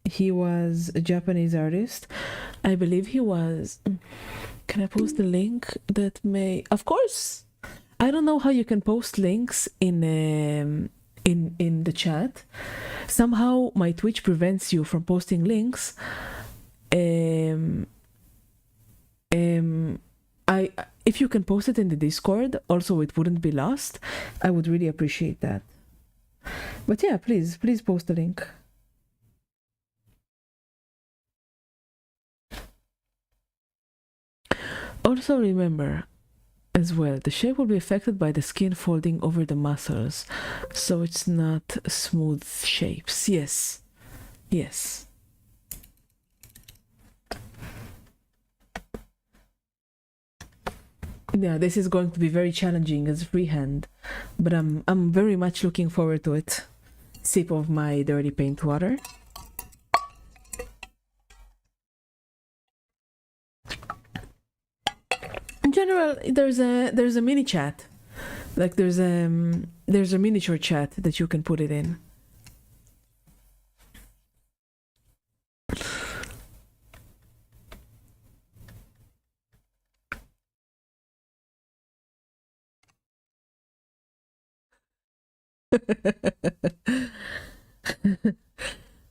He was a Japanese artist. I believe he was. Can I post the link that may? Of course. I don't know how you can post links in the chat. Somehow my Twitch prevents you from posting links. If you can post it in the Discord, also it wouldn't be lost. I would really appreciate that. But yeah, please post the link. Also remember as well, the shape will be affected by the skin folding over the muscles, so it's not smooth shapes. Yes. Yeah, this is going to be very challenging as freehand, but I'm very much looking forward to it. Sip of my dirty paint water. In general, there's a mini chat, like there's a miniature chat that you can put it in.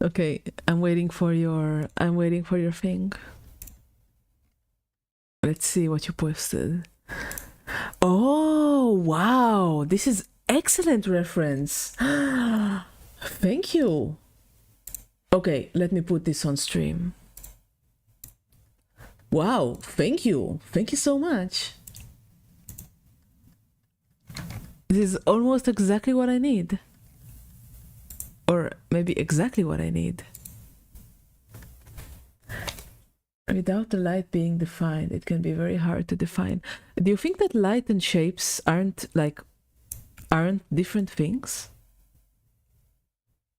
Okay, I'm waiting for your thing. Let's see what you posted. Oh, wow. This is excellent reference. Thank you. Okay, let me put this on stream. Wow, thank you. Thank you so much. This is almost exactly what I need. Or maybe exactly what I need. Without the light being defined, it can be very hard to define. Do you think that light and shapes aren't different things?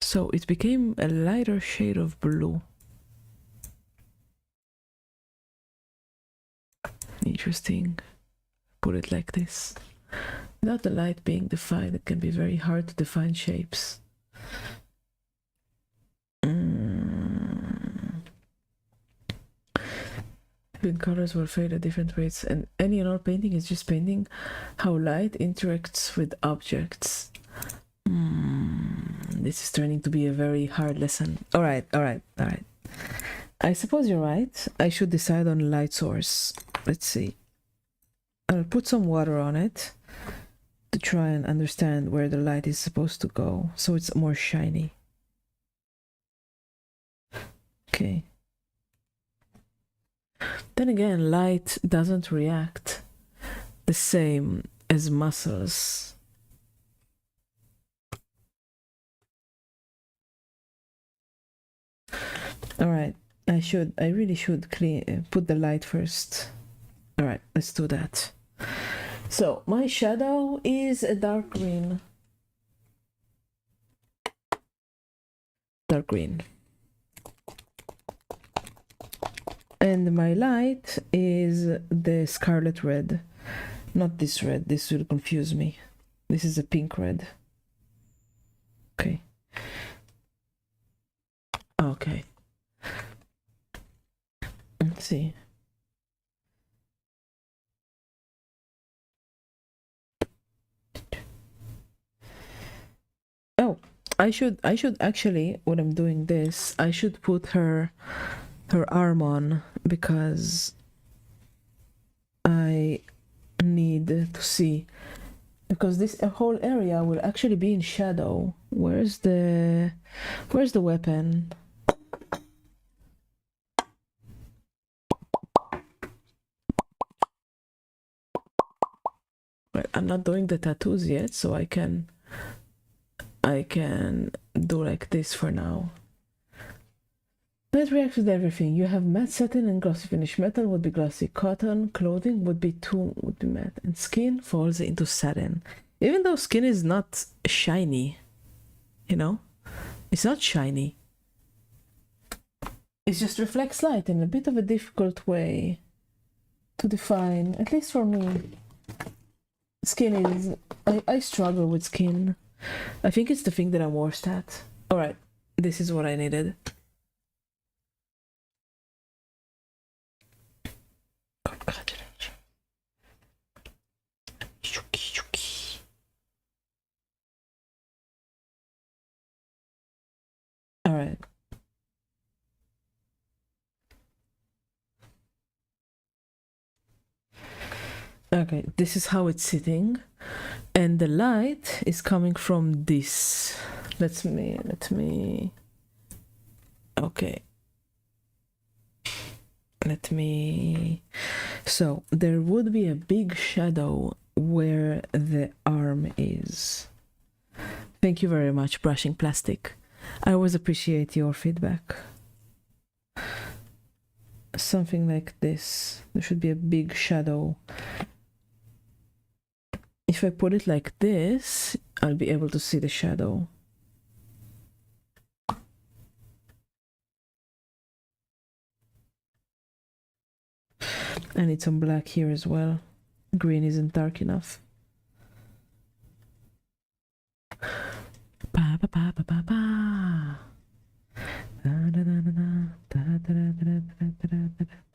So it became a lighter shade of blue. Interesting. Put it like this. Without the light being defined, it can be very hard to define shapes. Different colors will fade at different rates, and any and all painting is just painting how light interacts with objects. This is turning to be a very hard lesson. All right. I suppose you're right. I should decide on a light source. Let's see. I'll put some water on it to try and understand where the light is supposed to go, so it's more shiny. Okay. Then again, light doesn't react the same as muscles. All right, I really should put the light first. All right, let's do that. So my shadow is a dark green. Dark green. And my light is the scarlet red. Not this red, this will confuse me. This is a pink red. Okay. Okay. Let's see. Oh, I should actually, when I'm doing this, I should put her arm on, because I need to see, because this whole area will actually be in shadow. Where's the weapon? Right, I'm not doing the tattoos yet, so I can do like this for now. Light reacts with everything. You have matte satin and glossy finish. Metal would be glossy. Cotton clothing would be matte, and skin falls into satin. Even though skin is not shiny, you know, it's not shiny. It just reflects light in a bit of a difficult way to define, at least for me. Skin is, I struggle with skin. I think it's the thing that I'm worst at. All right, this is what I needed. All right. Okay, this is how it's sitting, and the light is coming from this. Let me. Okay. So there would be a big shadow where the arm is. Thank you very much, Brushing Plastic. I always appreciate your feedback. Something like this. There should be a big shadow. If I put it like this, I'll be able to see the shadow. I need some black here as well. Green isn't dark enough. Ba ba ba ba ba ba. Da da da da da da da da da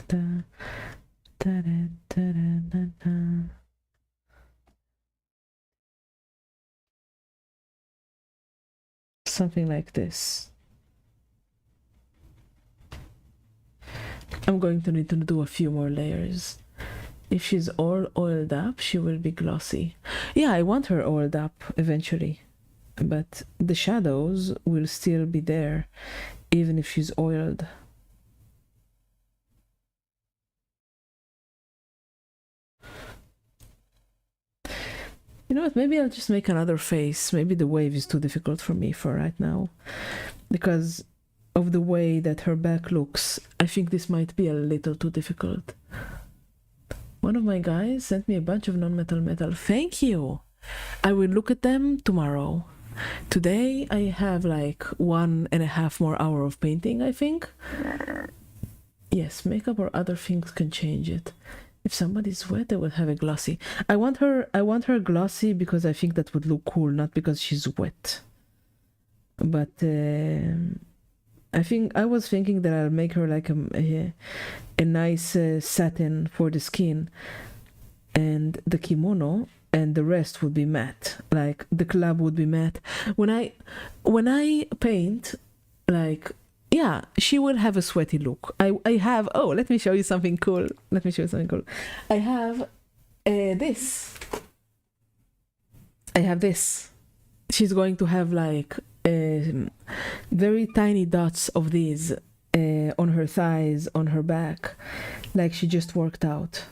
da da da da da da. something like this. I'm going to need to do a few more layers. If she's all oiled up, she will be glossy. Yeah, I want her oiled up eventually, but the shadows will still be there even if she's oiled. You know what, maybe I'll just make another face. Maybe the wave is too difficult for me for right now because of the way that her back looks. I think this might be a little too difficult. One of my guys sent me a bunch of non-metal metal. Thank you. I will look at them tomorrow. Today I have like 1.5 more hour of painting, I think. Yes, makeup or other things can change it. If somebody's wet, I will have a glossy. I want her glossy because I think that would look cool, not because she's wet. But I was thinking that I'll make her like a nice satin for the skin and the kimono, and the rest would be matte. Like the club would be matte. When I paint, like, yeah, she will have a sweaty look. I have, oh, let me show you something cool. I have this. I have this. She's going to have like very tiny dots of these on her thighs, on her back, like she just worked out.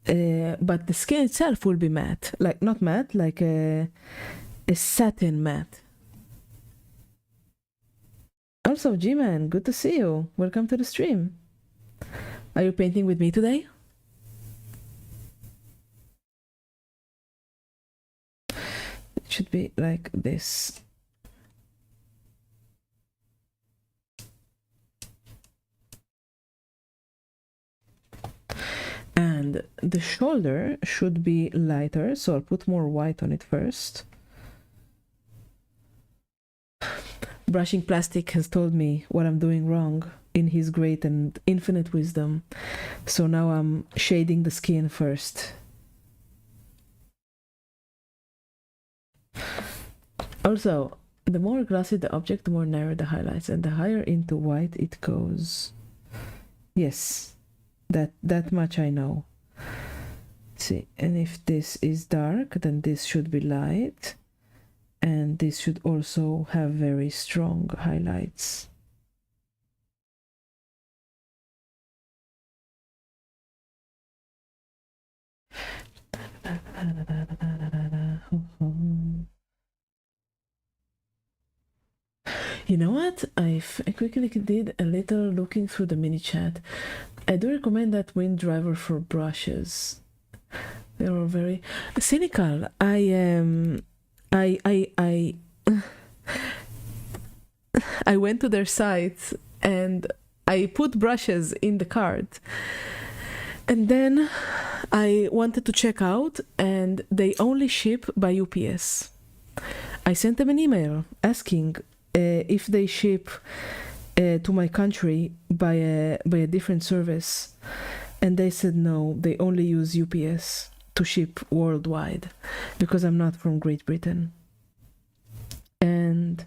But the skin itself will be matte, like not matte, like a satin matte. Also, G-Man, good to see you. Welcome to the stream. Are you painting with me today? It should be like this. And the shoulder should be lighter, so I'll put more white on it first. Brushing Plastic has told me what I'm doing wrong in his great and infinite wisdom. So now I'm shading the skin first. Also, the more glossy the object, the more narrow the highlights, and the higher into white it goes. Yes, that much I know. Let's see, and if this is dark, then this should be light. And this should also have very strong highlights. You know what? I quickly did a little looking through the mini chat. I do recommend that Wind Driver for brushes. They are very cynical. I went to their site and I put brushes in the cart, and then I wanted to check out, and they only ship by UPS. I sent them an email asking if they ship to my country by a different service, and they said no, they only use UPS to ship worldwide because I'm not from Great Britain. And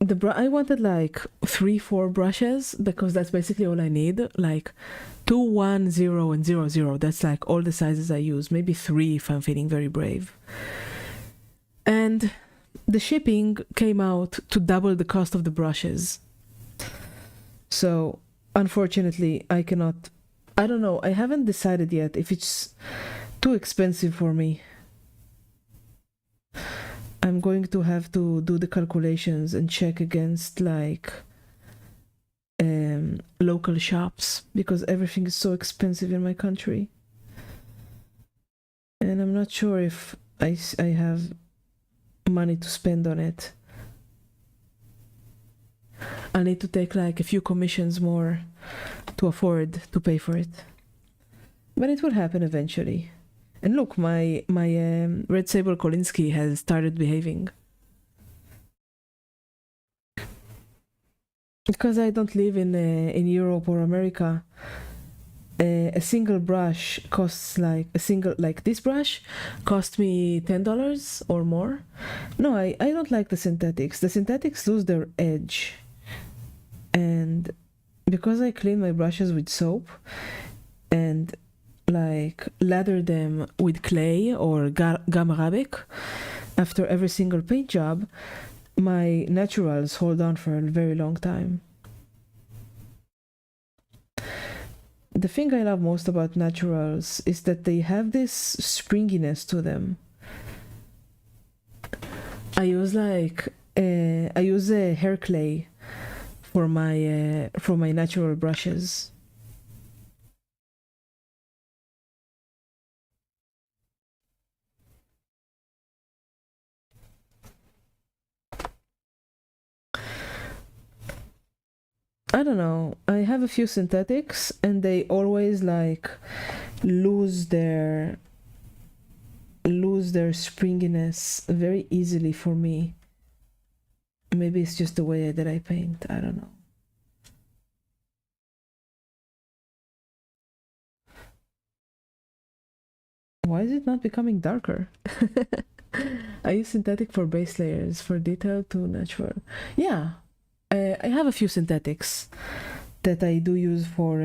I wanted like 3-4 brushes because that's basically all I need, like 2, 1, 0 and 0, 0. That's like all the sizes I use, maybe 3 if I'm feeling very brave. And the shipping came out to double the cost of the brushes. So unfortunately I cannot, I don't know, I haven't decided yet if it's too expensive for me. I'm going to have to do the calculations and check against like local shops because everything is so expensive in my country. And I'm not sure if I have money to spend on it. I'll need to take like a few commissions more to afford to pay for it. But it will happen eventually. And look, my Red Sable Kolinsky has started behaving. Because I don't live in Europe or America, a single brush costs like this brush cost me $10 or more. No, I don't like the synthetics. The synthetics lose their edge, and because I clean my brushes with soap and like lather them with clay or gum arabic after every single paint job, my naturals hold on for a very long time. The thing I love most about naturals is that they have this springiness to them. I use hair clay for my natural brushes. I don't know. I have a few synthetics and they always like lose their springiness very easily for me. Maybe it's just the way that I paint. I don't know. Why is it not becoming darker? I use synthetic for base layers, for detail to natural. Yeah, I have a few synthetics that I do use for